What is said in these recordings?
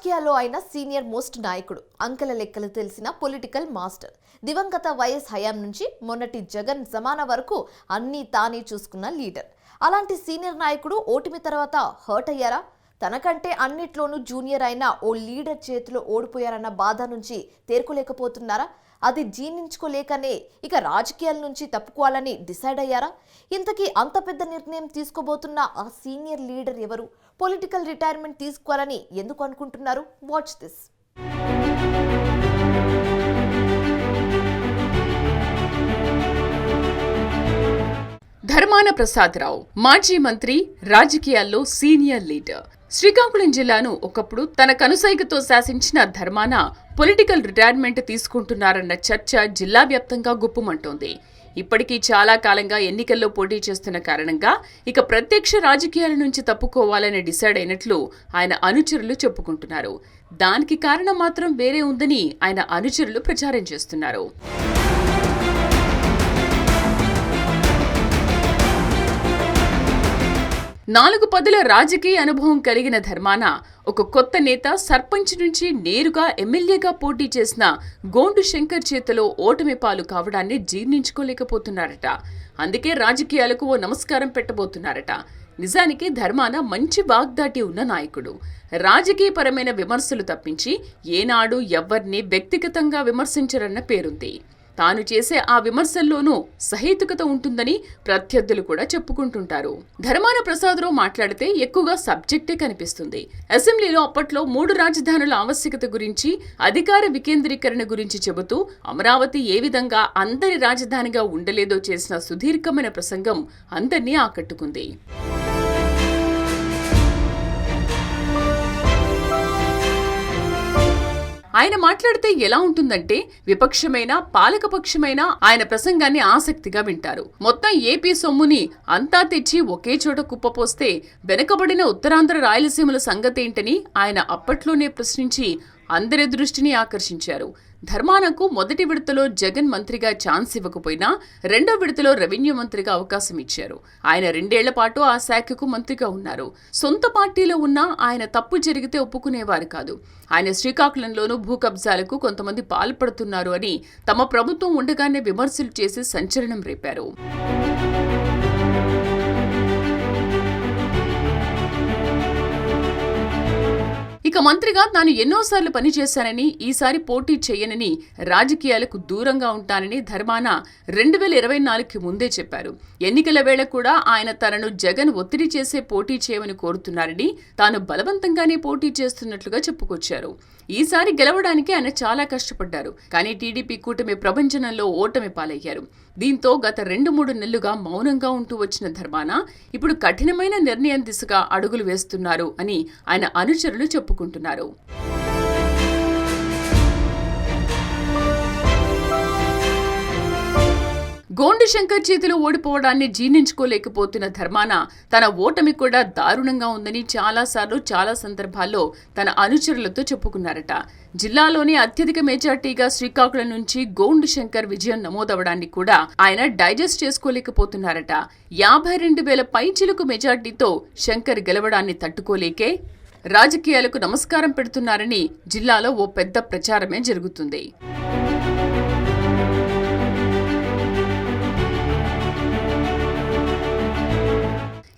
రాజకీయాల్లో ఆయన senior most నాయకుడు, అంకెల లెక్కలు తెలిసిన పొలిటికల్ మాస్టర్. దివంగత వైఎస్ హయాం నుంచి మొన్నటి జగన్ జమానా వరకు అన్నీ తానే చూసుకున్న లీడర్. అలాంటి సీనియర్ నాయకుడు ఓటమి తర్వాత హర్ట్ అయ్యారా? తనకంటే అన్నిట్లోనూ జూనియర్ అయిన ఓ లీడర్ చేతిలో ఓడిపోయారన్న బాధ నుంచి తేరుకోలేకపోతున్నారా? అది జీర్ణించుకోలేకనే ఇక రాజకీయాల నుంచి తప్పుకోవాలని డిసైడ్ అయ్యారా? ఇంతకీ అంత పెద్ద నిర్ణయం తీసుకోబోతున్న ఆ సీనియర్ లీడర్ ఎవరు? పొలిటికల్ రిటైర్మెంట్ తీసుకోవాలని ఎందుకు అనుకుంటున్నారు? Watch this. ధర్మాన ప్రసాదరావు మాజీ మంత్రి, రాజకీయాల్లో సీనియర్ లీడర్. శ్రీకాకుళం జిల్లాను ఒకప్పుడు తన కనుసైగతో శాసించిన ధర్మాన పొలిటికల్ రిటైర్మెంట్ తీసుకుంటున్నారన్న చర్చ జిల్లా వ్యాప్తంగా గుప్పుమంటోంది. ఇప్పటికీ చాలా కాలంగా ఎన్నికల్లో పోటీ చేస్తున్న కారణంగా ఇక ప్రత్యక్ష రాజకీయాల నుంచి తప్పుకోవాలని డిసైడ్ అయినట్లు ఆయన అనుచరులు చెప్పుకుంటున్నారు. దానికి కారణం మాత్రం వేరే ఉందని ఆయన అనుచరులు ప్రచారం చేస్తున్నారు. 4 పదుల రాజకీయ అనుభవం కలిగిన ధర్మాన ఒక కొత్త నేత సర్పంచ్ నుంచి నేరుగా ఎమ్మెల్యేగా పోటీ చేసిన గోండు శంకర్ చేతిలో ఓటమి పాలు కావడాన్ని జీర్ణించుకోలేకపోతున్నారట. అందుకే రాజకీయాలకు ఓ నమస్కారం పెట్టబోతున్నారట. నిజానికి ధర్మాన మంచి వాగ్దాటి ఉన్న నాయకుడు. రాజకీయపరమైన విమర్శలు తప్పించి ఏనాడు ఎవ్వర్నీ వ్యక్తిగతంగా విమర్శించరన్న పేరుంది. తాను చేసే ఆ విమర్శల్లోనూ సహేతుకత ఉంటుందని ప్రత్యర్థులు కూడా చెప్పుకుంటుంటారు. ధర్మాన ప్రసాదరావు మాట్లాడితే ఎక్కువగా సబ్జెక్టే కనిపిస్తుంది. అసెంబ్లీలో అప్పట్లో 3 రాజధానుల ఆవశ్యకత గురించి, అధికార వికేంద్రీకరణ గురించి చెబుతూ అమరావతి ఏ విధంగా అందరి రాజధానిగా ఉండలేదో చేసిన సుదీర్ఘమైన ప్రసంగం అందర్నీ ఆకట్టుకుంది. ఆయన మాట్లాడితే ఎలా ఉంటుందంటే విపక్షమైన పాలకపక్షమైన ఆయన ప్రసంగాన్ని ఆసక్తిగా వింటారు. మొత్తం ఏపీ సొమ్ముని అంతా తెచ్చి ఒకే చోట కుప్పపోస్తే వెనుకబడిన ఉత్తరాంధ్ర రాయలసీమల సంగతేంటని ఆయన అప్పట్లోనే ప్రశ్నించి అందరి దృష్టిని ఆకర్షించారు. ధర్మానకు మొదటి విడతలో జగన్ మంత్రిగా ఛాన్స్ ఇవ్వకపోయినా రెండో విడతలో రెవెన్యూ మంత్రిగా అవకాశం ఇచ్చారు. ఆయన 2 ఏళ్ల పాటు ఆ శాఖకు మంత్రిగా ఉన్నారు. సొంత పార్టీలో ఉన్నా ఆయన తప్పు జరిగితే ఒప్పుకునేవారు కాదు. ఆయన శ్రీకాకుళంలోనూ భూ కబ్జాలకు కొంతమంది పాల్పడుతున్నారు అని తమ ప్రభుత్వం ఉండగానే విమర్శలు చేసి సంచలనం రేపారు. ఇక మంత్రిగా తాను ఎన్నోసార్లు పనిచేశానని, ఈసారి పోటీ చేయనని, రాజకీయాలకు దూరంగా ఉంటానని ధర్మాన 2024కి ముందే చెప్పారు. ఎన్నికల వేళ కూడా ఆయన తనను జగన్ ఒత్తిడి చేసే పోటీ చేయమని కోరుతున్నారని, తాను బలవంతంగానే పోటీ చేస్తున్నట్లుగా చెప్పుకొచ్చారు. ఈసారి గెలవడానికి ఆయన చాలా కష్టపడ్డారు. కానీ టీడీపీ కూటమి ప్రభంజనంలో ఓటమి పాలయ్యారు. దీంతో గత 2-3 నెలలుగా మౌనంగా ఉంటూ వచ్చిన ధర్మాన ఇప్పుడు కఠినమైన నిర్ణయం దిశగా అడుగులు వేస్తున్నారు అని ఆయన అనుచరులు చెప్పుకుంటున్నారు. గోండు శంకర్ చేతిలో ఓడిపోవడాన్ని జీర్ణించుకోలేకపోతున్న ధర్మాన తన ఓటమి కూడా దారుణంగా ఉందని చాలాసార్లు చాలా సందర్భాల్లో తన అనుచరులతో చెప్పుకున్నారట. జిల్లాలోనే అత్యధిక మెజార్టీగా శ్రీకాకుళం నుంచి గోండు శంకర్ విజయం నమోదవడాన్ని కూడా ఆయన డైజెస్ట్ చేసుకోలేకపోతున్నారట. 52,000 పైచిలుకు మెజార్టీతో శంకర్ గెలవడాన్ని తట్టుకోలేకే రాజకీయాలకు నమస్కారం పెడుతున్నారని జిల్లాలో ఓ పెద్ద ప్రచారమే జరుగుతుంది.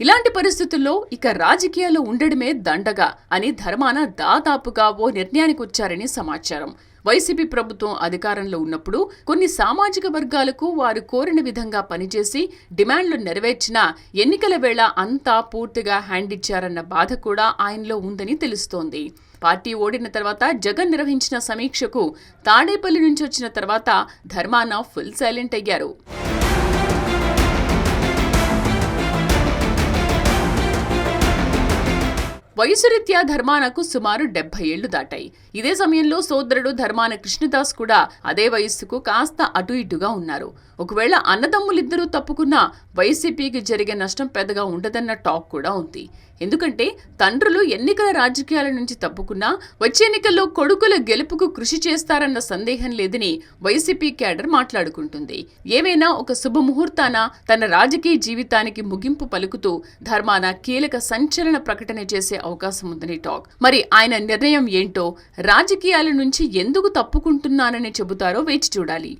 ఇలాంటి పరిస్థితుల్లో ఇక రాజకీయాల్లో ఉండడమే దండగా అని ధర్మాన దాదాపుగా ఓ నిర్ణయానికి వచ్చారని సమాచారం. వైసీపీ ప్రభుత్వం అధికారంలో ఉన్నప్పుడు కొన్ని సామాజిక వర్గాలకు వారు కోరిన విధంగా పనిచేసి డిమాండ్లు నెరవేర్చినా ఎన్నికల వేళ అంతా పూర్తిగా హ్యాండ్ ఇచ్చారన్న బాధ కూడా ఆయనలో ఉందని తెలుస్తోంది. పార్టీ ఓడిన తర్వాత జగన్ నిర్వహించిన సమీక్షకు తాడేపల్లి నుంచి వచ్చిన తర్వాత ధర్మాన ఫుల్ సైలెంట్ అయ్యారు. వయసురీత్యా ధర్మానకు సుమారు 70 ఏళ్లు దాటాయి. ఇదే సమయంలో సోదరుడు ధర్మాన కృష్ణదాస్ కూడా అదే వయస్సుకు కాస్త అటు ఇటుగా ఉన్నారు. ఒకవేళ అన్నదమ్ములిద్దరూ తప్పుకున్నా వైసీపీకి జరిగే నష్టం పెద్దగా ఉండదన్న టాక్ కూడా ఉంది. ఎందుకంటే తండ్రులు ఎన్నికల రాజకీయాల నుంచి తప్పుకున్నా వచ్చే ఎన్నికల్లో కొడుకుల గెలుపుకు కృషి చేస్తారన్న సందేహం లేదని వైసీపీ క్యాడర్ మాట్లాడుకుంటుంది. ఏమైనా ఒక శుభముహూర్తాన తన రాజకీయ జీవితానికి ముగింపు పలుకుతూ ధర్మాన కీలక సంచలన ప్రకటన చేసే అవకాశం ఉందని టాక్. మరి ఆయన నిర్ణయం ఏంటో, రాజకీయాల నుంచి ఎందుకు తప్పుకుంటున్నానని చెబుతారో వేచి చూడాలి.